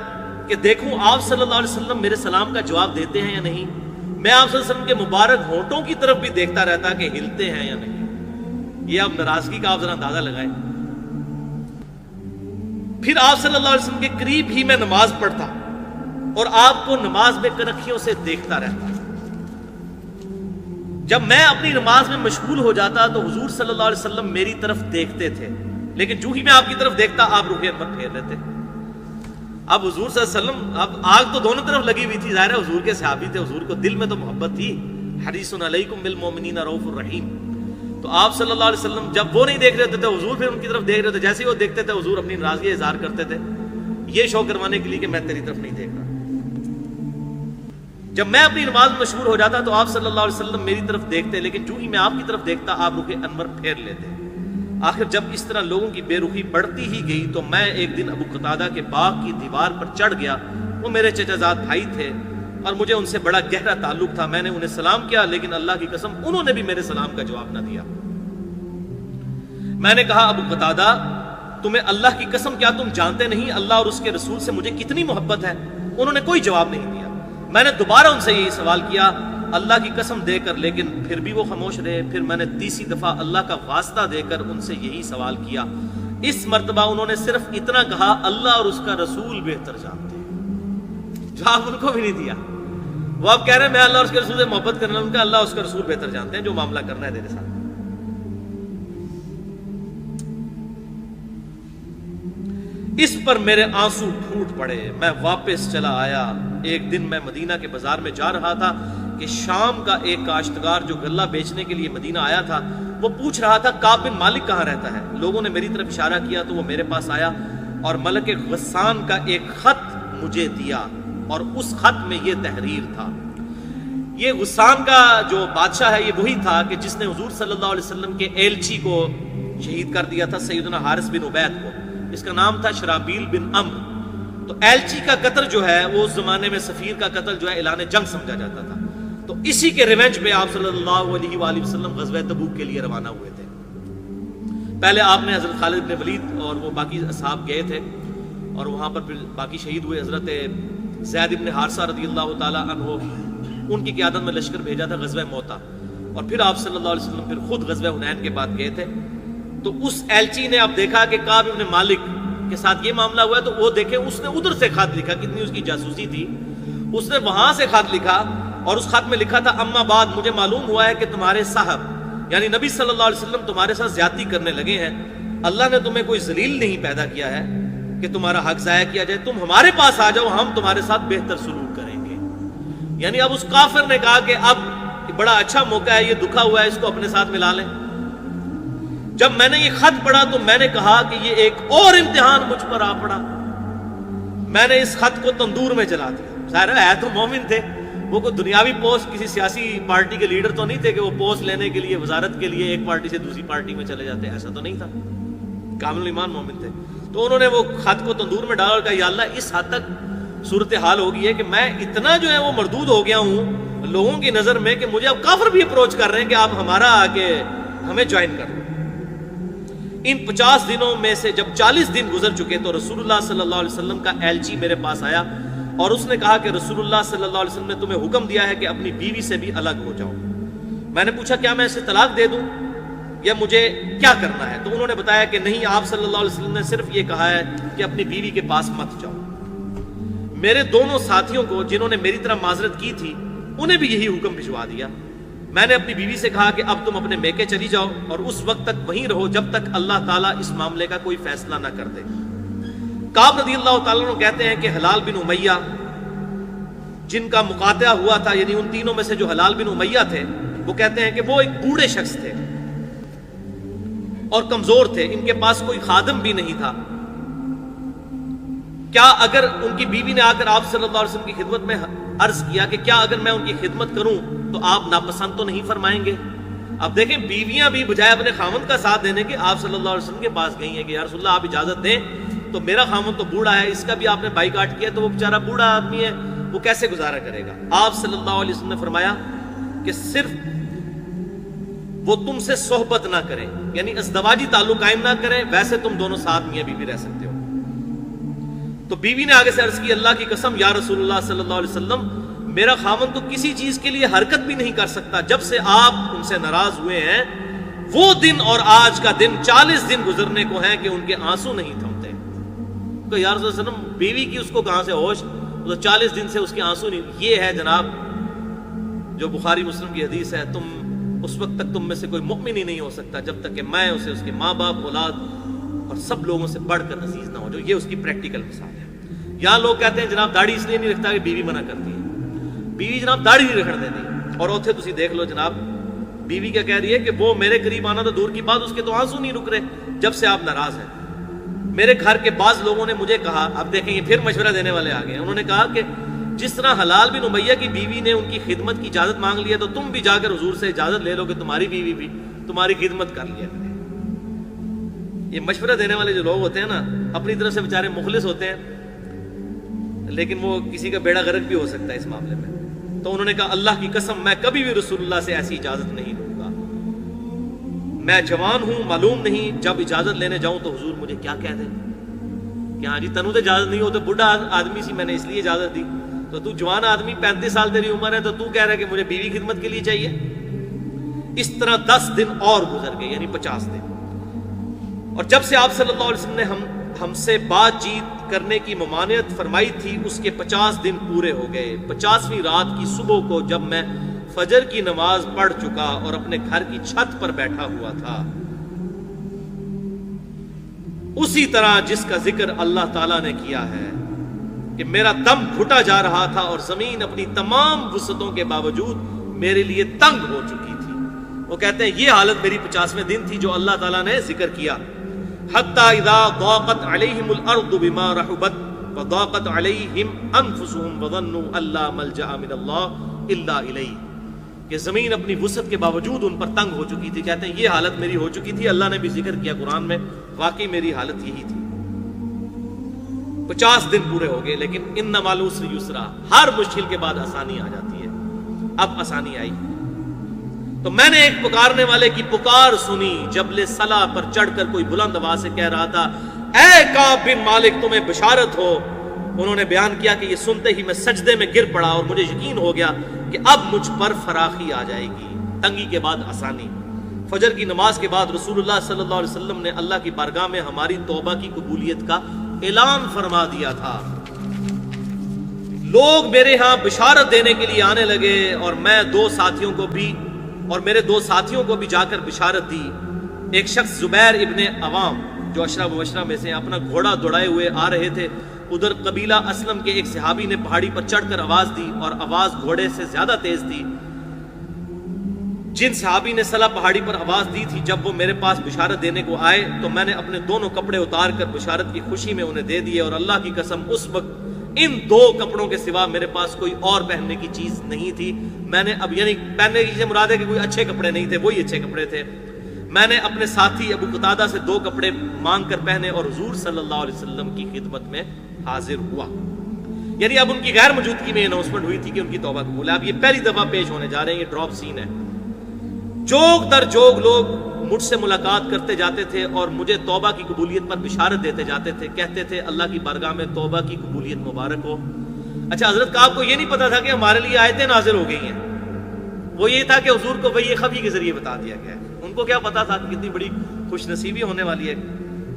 کہ دیکھوں آپ صلی اللہ علیہ وسلم میرے سلام کا جواب دیتے ہیں یا نہیں۔ میں آپ صلی اللہ علیہ وسلم کے مبارک ہونٹوں کی طرف بھی دیکھتا رہتا کہ ہلتے ہیں یا نہیں۔ یہ اب ناراضگی کا آپ ذرا اندازہ لگائیں۔ پھر آپ صلی اللہ علیہ وسلم کے قریب ہی میں نماز پڑھتا اور آپ کو نماز میں کنکھیوں سے دیکھتا رہتا۔ جب میں اپنی نماز میں مشغول ہو جاتا تو حضور صلی اللہ علیہ وسلم میری طرف دیکھتے تھے، لیکن جو ہی میں آپ کی طرف دیکھتا آپ رخ انور پھیر لیتے۔ اب حضور صلی اللہ علیہ وسلم، اب آگ تو دونوں طرف لگی ہوئی تھی، ظاہر ہے حضور کے صحابی تھے، حضور کو دل میں تو محبت تھی، حریص علیکم بالمؤمنین رؤوف الرحیم۔ تو آپ صلی اللہ علیہ وسلم جب وہ نہیں دیکھ رہے تھے حضور پھر ان کی طرف دیکھ رہے تھے، جیسے ہی وہ دیکھتے تھے حضور اپنی ناراضگی اظہار کرتے تھے، یہ شو کروانے کے لیے کہ میں تیری طرف نہیں دیکھ رہا۔ جب میں اپنی نماز میں مشغول ہو جاتا تو آپ صلی اللہ علیہ وسلم میری طرف دیکھتے، لیکن جو ہی میں آپ کی طرف دیکھتا آپ رخ انور پھیر لیتے۔ آخر جب اس طرح لوگوں کی بے رخی بڑھتی ہی گئی تو میں ایک دن ابو قتادہ کے باغ کی دیوار پر چڑھ گیا، وہ میرے چچا زاد بھائی تھے اور مجھے ان سے بڑا گہرا تعلق تھا۔ میں نے انہیں سلام کیا، لیکن اللہ کی قسم انہوں نے بھی میرے سلام کا جواب نہ دیا۔ میں نے کہا ابو قتادہ تمہیں اللہ کی قسم کیا تم جانتے نہیں اللہ اور اس کے رسول سے مجھے کتنی محبت ہے؟ انہوں نے کوئی جواب نہیں دیا۔ میں نے دوبارہ ان سے یہی سوال کیا اللہ کی قسم دے کر، لیکن پھر بھی وہ خاموش رہے۔ پھر میں نے تیسری دفعہ اللہ کا واسطہ دے کر ان سے یہی سوال کیا۔ اس مرتبہ انہوں نے صرف اتنا کہا اللہ اور اس کا رسول بہتر جانتے ہیں۔ جواب ان کو بھی نہیں دیا۔ وہ اب کہہ رہے ہیں میں اللہ اور اس کے رسول سے محبت کرنا، ان کا اللہ اور اس کا رسول بہتر جانتے ہیں جو معاملہ کرنا ہے تیرے ساتھ۔ اس پر میرے آنسو پھوٹ پڑے، میں واپس چلا آیا۔ ایک دن میں مدینہ کے بازار میں جا رہا تھا کہ شام کا ایک کاشتکار جو غلہ بیچنے کے لیے مدینہ آیا تھا وہ پوچھ رہا تھا کعب بن مالک کہاں رہتا ہے۔ لوگوں نے میری طرف اشارہ کیا تو وہ میرے پاس آیا اور ملک غسان کا ایک خط مجھے دیا، اور اس خط میں یہ تحریر تھا۔ یہ غسان کا جو بادشاہ ہے یہ وہی تھا کہ جس نے حضور صلی اللہ علیہ وسلم کے ایلچی کو شہید کر دیا تھا، سیدنا حارث بن عبید کو۔ اس کا نام تھا شرابیل بن عمرو۔ تو ایلچی کا قتل جو ہے وہ اس زمانے میں سفیر کا قتل جو ہے اعلان جنگ سمجھا جاتا تھا۔ تو اسی کے ریونج پہ آپ صلی اللہ علیہ وآلہ وسلم غزوہ تبوک کے لیے روانہ ہوئے تھے۔ پہلے آپ نے حضرت خالد بن ولید اور وہ باقی اصحاب گئے تھے اور وہاں پر پھر باقی شہید ہوئے۔ حضرت زید بن حارثہ رضی اللہ تعالی عنہ ان کی قیادت میں لشکر بھیجا تھا غزوہ موتا، اور پھر آپ صلی اللہ علیہ وسلم پھر خود غزوہ حنین کے بعد گئے تھے۔ تو اس ایلچی نے اب دیکھا کہ کعب بن مالک کے ساتھ یہ معاملہ ہوا ہے، تو وہ دیکھیں اس نے ادھر سے خط لکھا، کتنی اس کی جاسوسی تھی، اس نے وہاں سے خط لکھا اور اس خط میں لکھا تھا اما بعد مجھے معلوم ہوا ہے کہ تمہارے صاحب یعنی نبی صلی اللہ علیہ وسلم تمہارے ساتھ زیادتی کرنے لگے ہیں، اللہ نے تمہیں کوئی ذلیل نہیں پیدا کیا ہے کہ تمہارا حق ضائع کیا جائے، تم ہمارے پاس آ جاؤ ہم تمہارے ساتھ بہتر سلوک کریں گے۔ یعنی اب اس کافر نے کہا کہ اب بڑا اچھا موقع ہے، یہ دکھا ہوا ہے اس کو اپنے ساتھ ملا لیں۔ جب میں نے یہ خط پڑھا تو میں نے کہا کہ یہ ایک اور امتحان مجھ پر آ پڑا، میں نے اس خط کو تندور میں جلا دیا. ظاہر ہے تو مومن تھے, وہ کوئی دنیاوی پوسٹ کسی سیاسی پارٹی کے لیڈر تو نہیں تھے کہ وہ پوسٹ لینے کے لیے وزارت کے لیے ایک پارٹی سے دوسری پارٹی میں چلے جاتے, ایسا تو نہیں تھا, کامل ایمان مومن تھے. تو انہوں نے وہ خط کو تندور میں ڈالا اور کہا یا اللہ اس حد تک صورتحال ہو گئی ہے کہ میں اتنا جو ہے وہ مردود ہو گیا ہوں لوگوں کی نظر میں کہ مجھے اب کافر بھی اپروچ کر رہے ہیں کہ آپ ہمارا آگے ہمیں جوائن کر لو. ان 50 دنوں میں سے جب 40 دن گزر چکے تو رسول اللہ صلی اللہ علیہ وسلم کا ایلچی میرے پاس آیا اور اس نے کہا کہ رسول اللہ صلی اللہ علیہ وسلم نے تمہیں حکم دیا ہے کہ اپنی بیوی سے بھی الگ ہو جاؤ. میں نے پوچھا کیا میں اسے طلاق دے دوں یا مجھے کیا کرنا ہے؟ تو انہوں نے بتایا کہ نہیں, آپ صلی اللہ علیہ وسلم نے صرف یہ کہا ہے کہ اپنی بیوی کے پاس مت جاؤ. میرے دونوں ساتھیوں کو جنہوں نے میری طرح معذرت کی تھی انہیں بھی یہی حکم بھجوا دیا. میں نے اپنی بیوی سے کہا کہ اب تم اپنے میکے چلی جاؤ اور اس وقت تک وہیں رہو جب تک اللہ تعالیٰ اس معاملے کا کوئی فیصلہ نہ کر دے. کعب رضی اللہ تعالیٰ عنہ کہتے ہیں کہ حلال بن امیہ جن کا مقاطعہ ہوا تھا, یعنی ان تینوں میں سے جو حلال بن امیہ تھے, وہ کہتے ہیں کہ وہ ایک بوڑھے شخص تھے اور کمزور تھے, ان کے پاس کوئی خادم بھی نہیں تھا. کیا اگر ان کی بیوی نے آ کر آپ صلی اللہ علیہ وسلم کی خدمت میں عرض کیا کہ کیا اگر میں ان کی خدمت کروں تو آپ ناپسند تو نہیں فرمائیں گے؟ اب دیکھیں بیویاں بھی بجائے اپنے خامند کا ساتھ دینے کے آپ صلی اللہ علیہ وسلم کے پاس گئی ہیں کہ یا رسول اللہ آپ اجازت دیں, تو میرا خامند تو بوڑھا ہے, اس کا بھی آپ نے بائیکاٹ کیا تو وہ بیچارہ بوڑھا آدمی ہے, وہ کیسے گزارا کرے گا؟ آپ صلی اللہ علیہ وسلم نے فرمایا کہ صرف وہ تم سے صحبت نہ کریں, یعنی ازدواجی تعلق قائم نہ کریں, ویسے تم دونوں ساتھ میاں بیوی رہ سکتے ہو. تو بیوی نے آگے سے عرض کی اللہ کی قسم یا رسول اللہ صلی اللہ علیہ وسلم میرا خامن تو کسی چیز کے لیے حرکت بھی نہیں کر سکتا جب سے آپ ان سے ناراض ہوئے ہیں. وہ دن اور آج کا دن 40 دن گزرنے کو ہیں کہ ان کے آنسو نہیں تھمتے. تو یا رسول اللہ علیہ وسلم بیوی کی اس کو کہاں سے ہوش, تو 40 دن سے اس کے آنسو نہیں. یہ ہے جناب جو بخاری مسلم کی حدیث ہے, تم اس وقت تک تم میں سے کوئی مؤمن ہی نہیں ہو سکتا جب تک کہ میں اسے اس کے ماں باپ اولاد اور سب لوگوں سے بڑھ کر عزیز نہ ہو جو. یہ اس کی پریکٹیکل مثال ہے. یہاں لوگ کہتے ہیں جناب داڑھی اس لیے نہیں رکھتا کہ بیوی منع کرتی ہے. بیوی جناب داڑھی نہیں رکھنے دیتی, اور اتھے تسی دیکھ لو جناب بیوی کیا کہہ رہی ہے کہ وہ میرے قریب آنا تو دور کی بات, اس کے تو آنسو نہیں رک رہے جب سے آپ ناراض ہیں. میرے گھر کے بعض لوگوں نے مجھے کہا, اب دیکھیں یہ پھر مشورہ دینے والے آ گئے ہیں, انہوں نے کہا کہ جس طرح حلال بن امیہ کی بیوی نے ان کی خدمت کی اجازت مانگ لی ہے تو تم بھی جا کر حضور سے اجازت لے لو کہ تمہاری بیوی بھی تمہاری خدمت کر لیا کرے. یہ مشورہ دینے والے جو لوگ ہوتے ہیں نا, اپنی طرف سے بیچارے مخلص ہوتے ہیں لیکن وہ کسی کا بیڑا غرق بھی ہو سکتا ہے اس معاملے میں. تو انہوں نے کہا اللہ کی قسم میں کبھی بھی رسول اللہ سے ایسی اجازت نہیں لوں گا. میں جوان ہوں, معلوم نہیں جب اجازت لینے جاؤں تو حضور مجھے کیا کہہ دیں کہ ہاں جی تنو تو اجازت نہیں ہو, تو بڑھا آدمی سی میں نے اس لیے اجازت دی, تو تو جوان آدمی 35 سال تیری عمر ہے تو تو کہہ رہا ہے کہ مجھے بیوی خدمت کے لیے چاہیے. اس طرح 10 دن اور گزر گئے, یعنی 50 دن. اور جب سے آپ صلی اللہ علیہ وسلم نے ہم سے بات چیت کرنے کی ممانعت فرمائی تھی اس کے 50 دن پورے ہو گئے. 50ویں رات کی صبح کو جب میں فجر کی نماز پڑھ چکا اور اپنے گھر کی چھت پر بیٹھا ہوا تھا, اسی طرح جس کا ذکر اللہ تعالیٰ نے کیا ہے کہ میرا دم گھٹا جا رہا تھا اور زمین اپنی تمام وسعتوں کے باوجود میرے لیے تنگ ہو چکی تھی. وہ کہتے ہیں یہ حالت میری 50ویں دن تھی جو اللہ تعالیٰ نے ذکر کیا. حتی اذا ضاقت علیہم الارض بما رحبت وضاقت علیہم انفسهم وظنوا ان لا ملجأ من اللہ الا الیہ, کہ زمین اپنی وسعت کے باوجود ان پر تنگ ہو چکی تھی. کہتے ہیں یہ حالت میری ہو چکی تھی, اللہ نے بھی ذکر کیا قرآن میں, واقعی میری حالت یہی تھی. 50 دن پورے ہو گئے, لیکن ان مع العسر یسرا, ہر مشکل کے بعد آسانی آ جاتی ہے. اب آسانی آئی تو میں نے ایک پکارنے والے کی پکار سنی, جبل صلا پر چڑھ کر کوئی بلند آواز سے کہہ رہا تھا اے کعب بن مالک تمہیں بشارت ہو. انہوں نے بیان کیا کہ یہ سنتے ہی میں سجدے میں گر پڑا اور مجھے یقین ہو گیا کہ اب مجھ پر فراخی آ جائے گی, تنگی کے بعد آسانی. فجر کی نماز کے بعد رسول اللہ صلی اللہ علیہ وسلم نے اللہ کی بارگاہ میں ہماری توبہ کی قبولیت کا اعلان فرما دیا تھا. لوگ میرے ہاں بشارت دینے کے لیے آنے لگے اور میں میرے دو ساتھیوں کو بھی جا کر بشارت دی. ایک شخص زبیر ابن عوام جو عشرہ مبشرہ میں سے اپنا گھوڑا دوڑائے ہوئے آ رہے تھے, ادھر قبیلہ اسلم کے ایک صحابی نے پہاڑی پر چڑھ کر آواز دی اور آواز گھوڑے سے زیادہ تیز تھی. جن صحابی نے صلا پہاڑی پر آواز دی تھی جب وہ میرے پاس بشارت دینے کو آئے تو میں نے اپنے دونوں کپڑے اتار کر بشارت کی خوشی میں انہیں دے دیے، اور اللہ کی قسم اس وقت ان دو کپڑوں کے سوا میرے پاس کوئی اور پہننے کی چیز نہیں تھی۔ میں نے اب یعنی پہننے کی چیز مراد ہے کہ کوئی اچھے کپڑے نہیں تھے، وہی اچھے کپڑے تھے۔ میں نے اپنے ساتھی ابو قتادہ سے 2 کپڑے مانگ کر پہنے اور حضور صلی اللہ علیہ وسلم کی خدمت میں حاضر ہوا۔ یعنی اب ان کی غیر موجودگی میں اناؤنسمنٹ ہوئی تھی کہ ان کی توبہ قبول ہے۔ اب یہ پہلی دفعہ پیش ہونے جا رہے ہیں، یہ ڈراپ سین ہے۔ جوگ در جوگ لوگ مجھ سے ملاقات کرتے جاتے تھے اور مجھے توبہ کی قبولیت پر بشارت دیتے جاتے تھے، کہتے تھے اللہ کی بارگاہ میں توبہ کی قبولیت مبارک ہو۔ اچھا، حضرت کا آپ کو یہ نہیں پتا تھا کہ ہمارے لیے آیتیں نازل ہو گئی ہیں، وہ یہ تھا کہ حضور کو وحی خفی کے ذریعے بتا دیا گیا ہے۔ ان کو کیا پتا تھا کہ کتنی بڑی خوش نصیبی ہونے والی ہے۔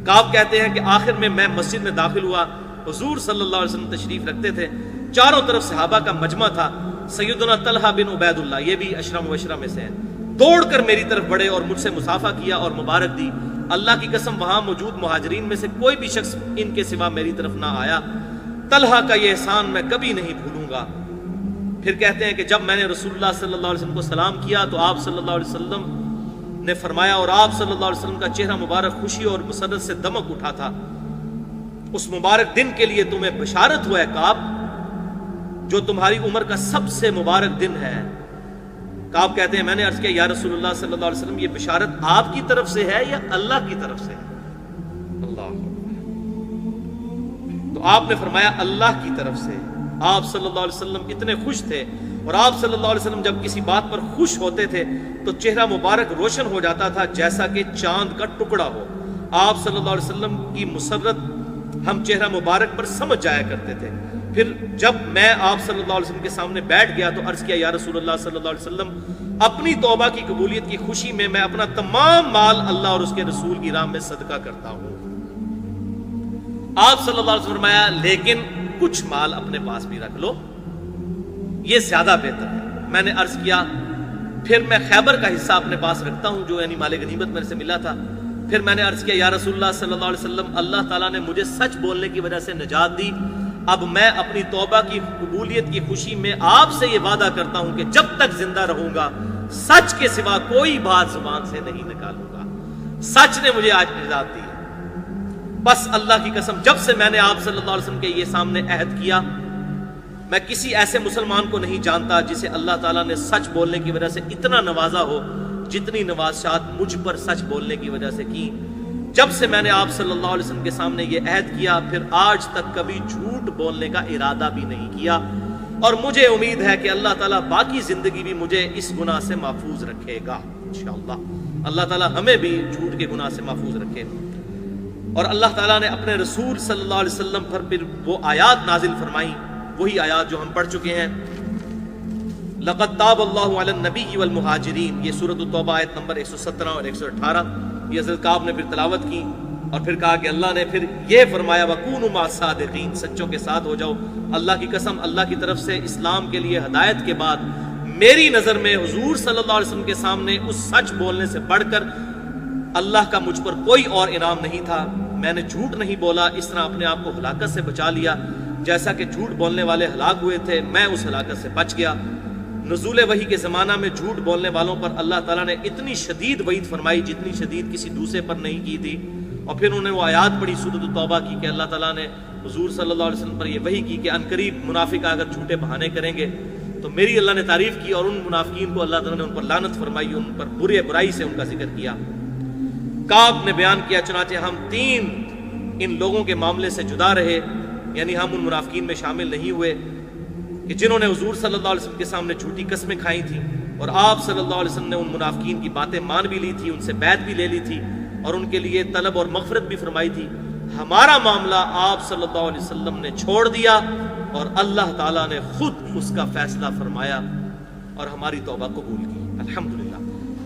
کعب کہتے ہیں کہ آخر میں مسجد میں داخل ہوا، حضور صلی اللہ علیہ وسلم تشریف رکھتے تھے، چاروں طرف صحابہ کا مجمع تھا۔ سیدنا طلحہ بن عبید اللہ، یہ بھی اشرا مبشرہ میں سے ہیں، دوڑ کر میری طرف بڑھے اور مجھ سے مصافحہ کیا اور مبارک دی۔ اللہ کی قسم وہاں موجود مہاجرین میں سے کوئی بھی شخص ان کے سوا میری طرف نہ آیا۔ طلحہ کا یہ احسان میں کبھی نہیں بھولوں گا۔ پھر کہتے ہیں کہ جب میں نے رسول اللہ صلی اللہ علیہ وسلم کو سلام کیا تو آپ صلی اللہ علیہ وسلم نے فرمایا، اور آپ صلی اللہ علیہ وسلم کا چہرہ مبارک خوشی اور مسرت سے دمک اٹھا تھا، اس مبارک دن کے لیے تمہیں بشارت ہوا ہے کعب، جو تمہاری عمر کا سب سے مبارک دن ہے۔ کعب کہتے ہیں میں نے عرض کیا یا رسول اللہ صلی اللہ علیہ وسلم، یہ بشارت آپ کی طرف سے ہے یا اللہ کی طرف سے ہے؟ اللہ، تو آپ نے فرمایا اللہ کی طرف سے۔ آپ صلی اللہ علیہ وسلم اتنے خوش تھے، اور آپ صلی اللہ علیہ وسلم جب کسی بات پر خوش ہوتے تھے تو چہرہ مبارک روشن ہو جاتا تھا جیسا کہ چاند کا ٹکڑا ہو۔ آپ صلی اللہ علیہ وسلم کی مسرت ہم چہرہ مبارک پر سمجھ جایا کرتے تھے۔ پھر جب میں آپ صلی اللہ علیہ وسلم کے سامنے بیٹھ گیا تو عرض کیا یا رسول اللہ صلی اللہ علیہ وسلم، اپنی توبہ کی قبولیت کی خوشی میں اپنا تمام مال اللہ اور اس کے رسول کی راہ میں صدقہ کرتا ہوں۔ آپ صلی اللہ علیہ وسلم فرمایا لیکن کچھ مال اپنے پاس بھی رکھ لو، یہ زیادہ بہتر ہے۔ میں نے عرض کیا پھر میں خیبر کا حصہ اپنے پاس رکھتا ہوں جو یعنی مال غنیمت میرے سے ملا تھا۔ پھر میں نے عرض کیا یا رسول اللہ صلی اللہ علیہ وسلم، اللہ تعالیٰ نے مجھے سچ بولنے کی وجہ سے نجات دی، اب میں اپنی توبہ کی قبولیت کی خوشی میں آپ سے یہ وعدہ کرتا ہوں کہ جب تک زندہ رہوں گا سچ کے سوا کوئی بات زبان سے نہیں نکالوں گا۔ سچ نے مجھے آج نجات دی ہے۔ بس اللہ کی قسم جب سے میں نے آپ صلی اللہ علیہ وسلم کے یہ سامنے عہد کیا، میں کسی ایسے مسلمان کو نہیں جانتا جسے اللہ تعالیٰ نے سچ بولنے کی وجہ سے اتنا نوازا ہو جتنی نوازشات مجھ پر سچ بولنے کی وجہ سے کی۔ جب سے میں نے آپ صلی اللہ علیہ وسلم کے سامنے یہ عہد کیا پھر آج تک کبھی جھوٹ بولنے کا ارادہ بھی نہیں کیا، اور مجھے امید ہے کہ اللہ تعالیٰ باقی زندگی بھی مجھے اس گناہ سے محفوظ رکھے گا انشاءاللہ۔ اللہ تعالیٰ ہمیں بھی جھوٹ کے گناہ سے محفوظ رکھے۔ اور اللہ تعالیٰ نے اپنے رسول صلی اللہ علیہ وسلم پر پھر وہ آیات نازل فرمائیں، وہی آیات جو ہم پڑھ چکے ہیں۔ لقد تاب اللہ علی النبی والمہاجرین، یہ سورۃ التوبہ آیت نمبر 117 اور 118، یہ حضرت کعب نے پھر تلاوت کی اور پھر کہا کہ اللہ نے پھر یہ فرمایا وَكُونُوا مَعَ الصَّادِقِينَ، سچوں کے ساتھ ہو جاؤ۔ اللہ کی قسم اللہ کی طرف سے اسلام کے لیے ہدایت کے بعد میری نظر میں حضور صلی اللہ علیہ وسلم کے سامنے اس سچ بولنے سے بڑھ کر اللہ کا مجھ پر کوئی اور انعام نہیں تھا۔ میں نے جھوٹ نہیں بولا، اس طرح اپنے آپ کو ہلاکت سے بچا لیا، جیسا کہ جھوٹ بولنے والے ہلاک ہوئے تھے میں اس ہلاکت سے بچ گیا۔ نزول وحی کے زمانہ میں جھوٹ بولنے والوں پر اللہ تعالیٰ نے اتنی شدید وعید فرمائی جتنی شدید کسی دوسرے پر نہیں کی تھی، اور پھر انہوں نے وہ آیات پڑھی سورۃ التوبہ کی کہ اللہ تعالیٰ نے حضور صلی اللہ علیہ وسلم پر یہ وحی کی کہ عنقریب منافق اگر جھوٹے بہانے کریں گے تو میری اللہ نے تعریف کی، اور ان منافقین کو اللہ تعالیٰ نے ان پر لعنت فرمائی، ان پر برائی سے ان کا ذکر کیا۔ کعب نے بیان کیا چنانچہ ہم 3 ان لوگوں کے معاملے سے جدا رہے، یعنی ہم ان منافقین میں شامل نہیں ہوئے کہ جنہوں نے حضور صلی اللہ علیہ وسلم کے سامنے جھوٹی قسمیں کھائی تھیں، اور آپ صلی اللہ علیہ وسلم نے ان منافقین کی باتیں مان بھی لی تھی، ان سے بیعت بھی لے لی تھی، اور ان کے لیے طلب اور مغفرت بھی فرمائی تھی۔ ہمارا معاملہ آپ صلی اللہ علیہ وسلم نے چھوڑ دیا اور اللہ تعالیٰ نے خود اس کا فیصلہ فرمایا اور ہماری توبہ قبول کی، الحمدللہ۔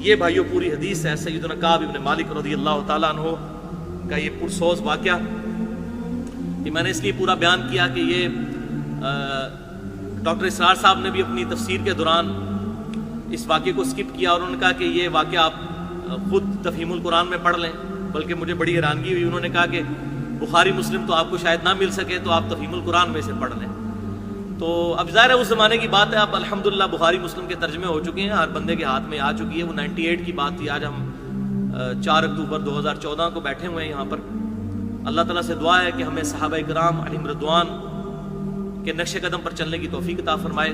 یہ بھائیو پوری حدیث ہے سیدنا کعب ابن مالک رضی اللہ تعالیٰ عنہ کا یہ پرسوز واقعہ۔ یہ میں نے اس لیے پورا بیان کیا کہ یہ ڈاکٹر اسرار صاحب نے بھی اپنی تفسیر کے دوران اس واقعے کو سکپ کیا، اور انہوں نے کہا کہ یہ واقعہ آپ خود تفہیم القرآن میں پڑھ لیں، بلکہ مجھے بڑی حیرانگی ہوئی، انہوں نے کہا کہ بخاری مسلم تو آپ کو شاید نہ مل سکے تو آپ تفہیم القرآن میں سے پڑھ لیں۔ تو اب ظاہر ہے اس زمانے کی بات ہے، اب الحمدللہ بخاری مسلم کے ترجمے ہو چکے ہیں، ہر بندے کے ہاتھ میں آ چکی ہے. وہ 98 کی بات تھی. آج ہم 4 اکتوبر 2014 کو بیٹھے ہوئے ہیں یہاں پر. اللہ تعالیٰ سے دعا ہے کہ ہمیں صحابہ کرام علیہم رضوان کے نقش قدم پر چلنے کی توفیق عطا فرمائے.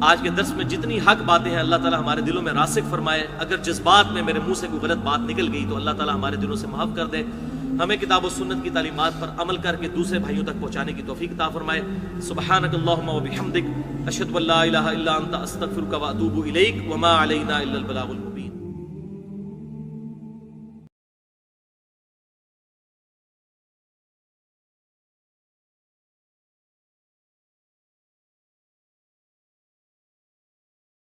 آج کے درس میں جتنی حق باتیں ہیں اللہ تعالیٰ ہمارے دلوں میں راسخ فرمائے. اگر جذبات میں میرے منہ سے کوئی غلط بات نکل گئی تو اللہ تعالیٰ ہمارے دلوں سے معاف کر دے. ہمیں کتاب و سنت کی تعلیمات پر عمل کر کے دوسرے بھائیوں تک پہنچانے کی توفیق عطا فرمائے. سبحانک اللہم و بحمدک اشہد ان لا الہ الا انت استغفرک و اتوب الیک وما علینا الا البلاغ المبین.